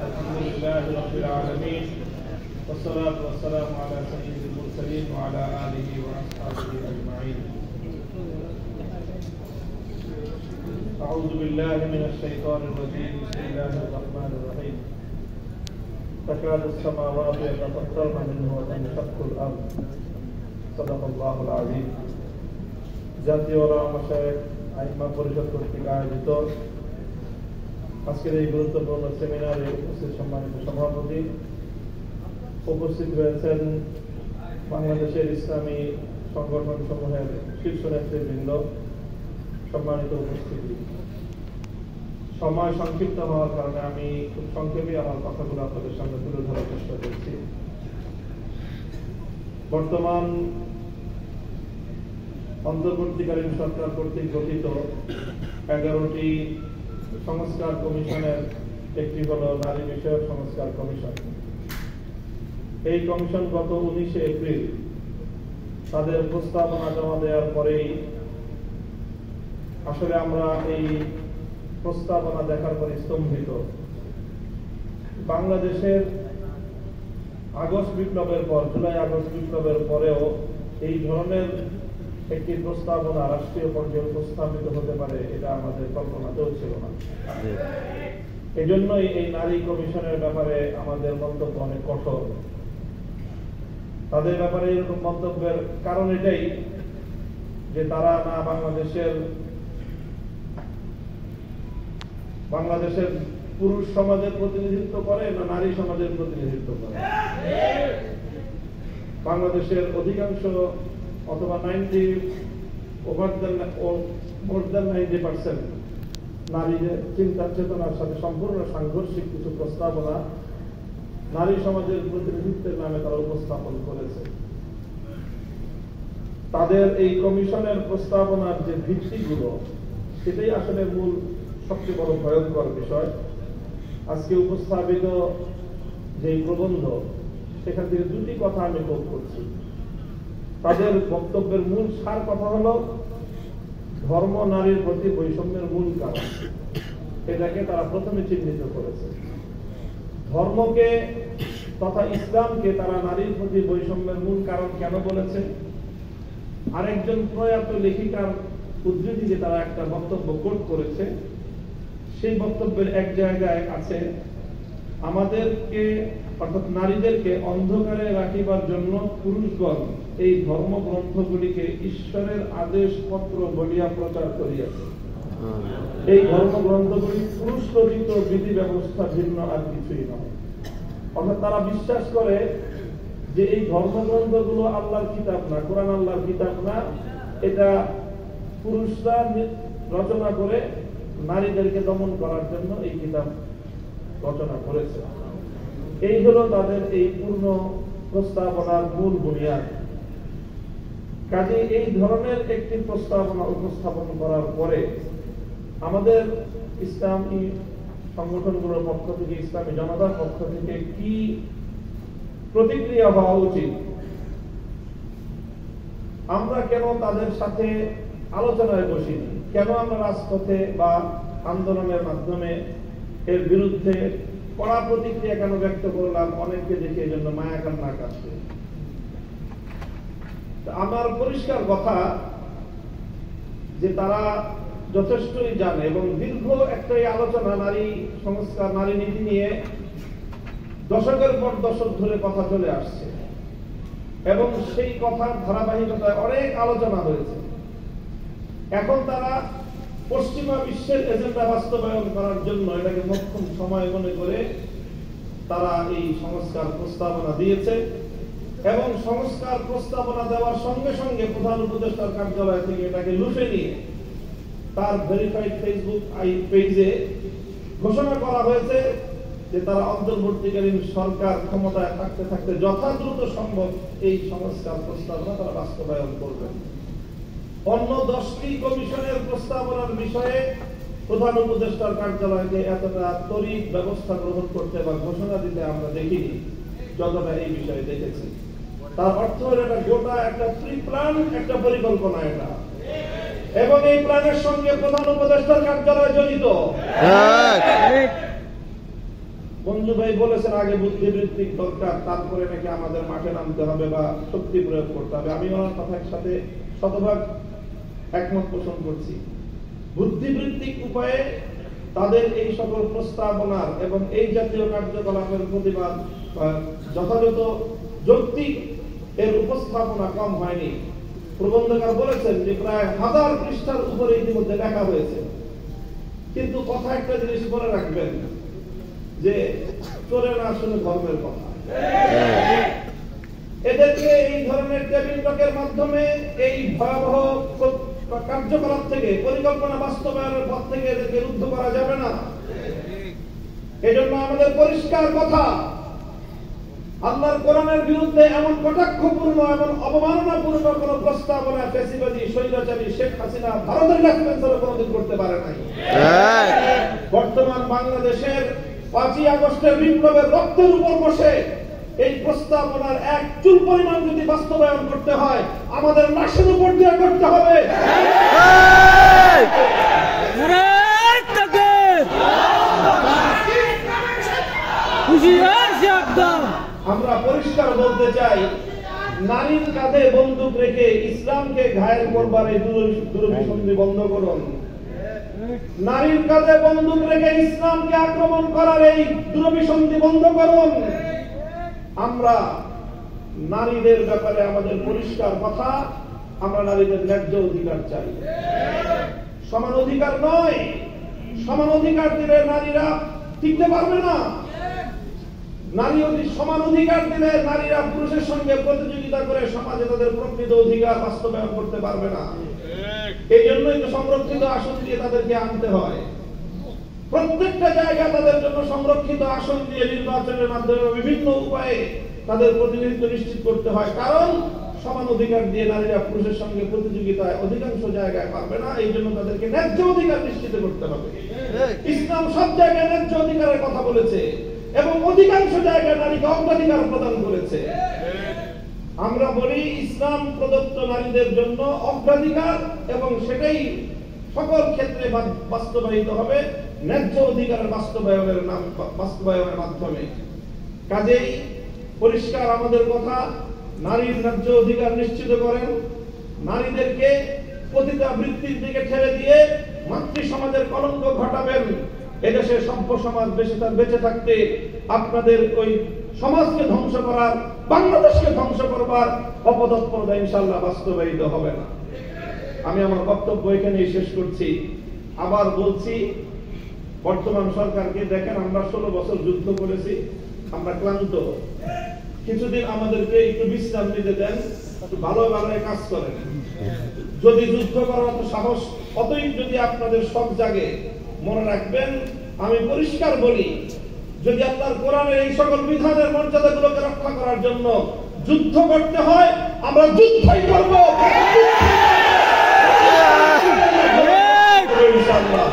الحمد لله رب العالمين والصلاة والسلام على سيد المرسلين وعلى آله وأصحابه أجمعين. أعوذ بالله من الشيطان الرجيم. بسم الله الرحمن الرحيم. تكاد السماوات يتفطرن منه وتنشق الأرض. صدق الله العظيم. জাতীয় মাশায়েখ আইমা পরিষদ কর্তৃক আয়োজিত আজকের এই গুরুত্বপূর্ণ সেমিনারে উপস্থিত সম্মানিত সভাপতি, উপস্থিত রয়েছেন বাংলাদেশের ইসলামী সংগঠন সমূহের শীর্ষ নেতৃবৃন্দ, সম্মানিত উপস্থিতি। সময় সংক্ষিপ্ত হওয়ার কারণে আমি খুব সংক্ষেপে আমার কথাগুলো আপনাদের সামনে তুলে ধরার চেষ্টা করছি। বর্তমান অন্তর্বর্তীকালীন সরকার কর্তৃক গঠিত 11টি সংস্কার কমিশনের একটি হল নারী বিষয়ক সংস্কার কমিশন। এই কমিশন গত 19 এপ্রিল তাদের প্রস্তাবনা জমা দেওয়ার পরেই আসলে আমরা এই প্রস্তাবনা দেখার পরে স্তম্ভিত। বাংলাদেশের আগস্ট বিপ্লবের পর, জুলাই আগস্ট বিপ্লবের পরেও এই ধরনের একটি প্রস্তাবনা রাষ্ট্রীয় পর্যায়ে উপস্থাপিত হতে পারে এটা আমাদের কল্পনাতেও ছিল না। এজন্যই এই নারী কমিশনের ব্যাপারে আমাদের মন্তব্য অনেক কঠোর। তাদের ব্যাপারে এরকম মন্তব্যের কারণ এটাই যে তারা না বাংলাদেশের পুরুষ সমাজের প্রতিনিধিত্ব করে, না নারী সমাজের প্রতিনিধিত্ব করে। বাংলাদেশের অধিকাংশ অথবা 90% নারীদের চিন্তা চেতনার সাথে সম্পূর্ণ সাংঘর্ষিক কিছু প্রস্তাবনা নারী সমাজের প্রতিনিধিত্বের নামে তারা উপস্থাপন করেছে। তাদের এই কমিশনের প্রস্তাবনার যে ভিত্তিগুলো, সেটাই আসলে মূল সবচেয়ে বড় ভয়ঙ্কর বিষয়। আজকে উপস্থাপিত যে প্রবন্ধ, সেখান থেকে দুটি কথা আমি কোট করছি। তাদের বক্তব্যের মূল সার কথা হলো ধর্ম নারীর প্রতি বৈষম্যের মূল কারণ। এটাকে তারা প্রথমে চিহ্নিত করেছে। ধর্মকে তথা ইসলামকে তারা নারীর প্রতি বৈষম্যের মূল কারণ কেন বলেছে? আরেকজন প্রয়াত লেখিকার উদ্ধৃতিতে তারা একটা বক্তব্য কোট করেছে। সেই বক্তব্যের এক জায়গায় আছে, আমাদেরকে অর্থাৎ নারীদেরকে অন্ধকারে রাখিবার জন্য পুরুষগণ এই ধর্মগ্রন্থগুলিকে ঈশ্বরের আদেশ পত্র বলিয়া প্রচার করিয়াছে। এই ধর্মগ্রন্থগুলি পুরুষ রচিত বিধি ব্যবস্থা ভিন্ন আর কিছুই নয়। অর্থাৎ তারা বিশ্বাস করে যে এই ধর্মগ্রন্থগুলো আল্লাহর কিতাব না, কোরআন আল্লাহর কিতাব না, এটা পুরুষরা রচনা করে নারীদেরকে দমন করার জন্য এই কিতাব রচনা করেছে। এই হলো তাদের এই পূর্ণ প্রস্তাবনার মূল বুনিয়াদ। কাজে এই ধরনের একটি প্রস্তাবনা উপস্থাপন করার পরে আমাদের ইসলামী সংগঠনগুলোর পক্ষ থেকে, ইসলামী জনতার পক্ষ থেকে কি প্রতিক্রিয়া হওয়া উচিত? আমরা কেন তাদের সাথে আলোচনায় বসিনি? কেন আমরা রাজপথে বা আন্দোলনের মাধ্যমে এর বিরুদ্ধে কড়া প্রতিক্রিয়া কেন ব্যক্ত করলাম? অনেককে দেখে এই জন্য মায়া কান্না কাটছে। আমার পরিষ্কার কথা যে তারা যথেষ্টই জানে এবং দীর্ঘ একটা আলোচনা নারী সংস্কার, নারী নীতি নিয়ে দশকের পর দশক ধরে কথা চলে আসছে এবং সেই কথার ধারাবাহিকতায় অনেক আলোচনা হয়েছে। এখন তারা পশ্চিমা বিশ্বের এজেন্ডা বাস্তবায়ন করার জন্য এটাকে মোক্ষম সময় মনে করে তারা এই সংস্কার প্রস্তাবনা দিয়েছে এবং সংস্কার প্রস্তাবনা দেওয়ার সঙ্গে সঙ্গে প্রধান উপদেষ্টার কার্যালয় থেকে এটাকে লুফে নিয়ে তার ভেরিফাইড ফেসবুক পেজে ঘোষণা করা হয়েছে যে তারা অন্তর্বর্তীকালীন সরকার ক্ষমতায় থাকতে থাকতে যথাদ্রুত সম্ভব এই সংস্কার প্রস্তাবনা তারা বাস্তবায়ন করবেন। অন্য 10টি কমিশনের প্রস্তাবনার বিষয়ে প্রধান উপদেষ্টার কার্যালয়কে এতটা তড়িৎ ব্যবস্থা গ্রহণ করতে বা ঘোষণা দিতে আমরা দেখিনি যতটা এই বিষয়ে দেখেছি। তার অর্থ হল এটা গোটা একটা প্রি প্ল্যান, একটা পরিকল্পনা এটা, এবং এই প্ল্যানের সঙ্গে প্রধান উপদেষ্টার কার্যালয় জড়িত। বন্ধু ভাই বলেছেন আগে বুদ্ধিবৃত্তিক দরকার, তারপরে নাকি আমাদের মাঠে নামতে হবে বা শক্তি প্রয়োগ করতে হবে। আমি ওনার কথার সাথে শতভাগ একমত পোষণ করছি। বুদ্ধিবৃত্তিক উপায়ে তাদের এই সকল প্রস্তাবনার এবং এই জাতীয় কার্যকলাপের প্রতিবাদ যথাযথ যৌক্তিক এর উপস্থাপনা কম হয়নি। প্রবন্ধকার বলেছেন যে প্রায় 1000 পৃষ্ঠার উপরে ইতিমধ্যে লেখা হয়েছে। কিন্তু কথা একটা জিনিস মনে রাখবেন যে চলে না আসলে ধর্মের কথা। এদেরকে এই ধরনের টেবিল টকের মাধ্যমে এই ভয়াবহ কার্যকলাপ থেকে, পরিকল্পনা বাস্তবায়নের পথ থেকে এদেরকে রুদ্ধ করা যাবে না। এজন্য আমাদের পরিষ্কার কথা, আল্লাহর কোরআনের বিরুদ্ধে এমন কটাক্ষপূর্ণ এবং অবমাননাপূর্ণ কোন প্রস্তাবনা ফ্যাসিবাদী স্বৈরাচারী শেখ হাসিনা ভারতের লেফটেন্যান্ট কোনদিন করতে পারে নাই। বর্তমান বাংলাদেশের 5ই আগস্টের বিপ্লবের রক্তের উপর বসে এই প্রস্তাবনার এক চুল পরিমাণ যদি বাস্তবায়ন করতে হয়, আমাদের লাশের উপর দিয়ে করতে হবে। আমরা পরিষ্কার বলতে চাই, নারীর কাঁধে বন্দুক রেখে ইসলামকে ঘায়েল করবার এই দুরভিসন্ধি বন্ধ করুন। নারীর কাঁধে বন্দুক রেখে ইসলামকে আক্রমণ করার এই দুরভিসন্ধি বন্ধ করুন। আমরা নারীদের ব্যাপারে আমাদের পরিষ্কার কথা, আমরা নারীদের ন্যায্য অধিকার চাই। সমান অধিকার নয়, সমান অধিকার দিলে নারীরা টিকতে পারবে না। নারী সমান অধিকার দিলে নারীরা পুরুষের সঙ্গে প্রতিযোগিতা করে সমাজে তাদের প্রকৃত অধিকার বাস্তবায়ন করতে পারবে না। এই জন্যই তো সংরক্ষিত আসন দিয়ে তাদেরকে আনতে হয়। প্রত্যেকটা জায়গায় তাদের জন্য সংরক্ষিত আসন দিয়ে নির্বাচনের মাধ্যমে বিভিন্ন উপায়ে তাদের প্রতিনিধিত্ব নিশ্চিত করতে হয়। কারণ সমান অধিকার দিয়ে নারীরা পুরুষের সঙ্গে প্রতিযোগিতায় অধিকাংশ জায়গায় পারবে না। এই জন্য তাদেরকে ন্যায্য অধিকার নিশ্চিত করতে হবে। ইসলাম সব জায়গায় ন্যায্য অধিকারের কথা বলেছে এবং অধিকাংশ জায়গায় নারীকে অগ্রাধিকার প্রদান করেছে। আমরা বলি ইসলাম প্রদত্ত নারীদের জন্য অগ্রাধিকার, এবং সেটাই সকল ক্ষেত্রে বাস্তবায়িত হবে ন্যায্য অধিকারের বাস্তবায়নের মাধ্যমে। কাজেই পরিষ্কার আমাদের কথা, নারীর ন্যায্য অধিকার নিশ্চিত করেন। নারীদেরকে পতিতা বৃত্তির দিকে ঠেলে দিয়ে মাতৃ সমাজের কলঙ্ক ঘটাবেন। এদেশে সভ্য সমাজ বেঁচে থাকতে আপনাদের ওই সমাজকে ধ্বংস করার, বাংলাদেশকে ধ্বংস করবার অপতৎপরতা ইনশাআল্লাহ বাস্তবায়িত হবে না। আমি আমার বক্তব্য এখানেই শেষ করছি। আবার বলছি, বর্তমান সরকারকে দেখেন, আমরা 16 বছর যুদ্ধ করেছি, আমরা ক্লান্ত। কিছুদিন আমাদেরকে একটু বিশ্রাম নিতে দেন, ভালো ভালো কাজ করেন। যদি যুদ্ধ করার মতো সাহস অতই যদি আপনাদের শখ জাগে, মনে রাখবেন, আমি পরিষ্কার বলি, যদি আল্লাহর কোরআনের এই সকল বিধানের মর্যাদাগুলোকে রক্ষা করার জন্য যুদ্ধ করতে হয়, আমরা যুদ্ধই করব ইনশাআল্লাহ।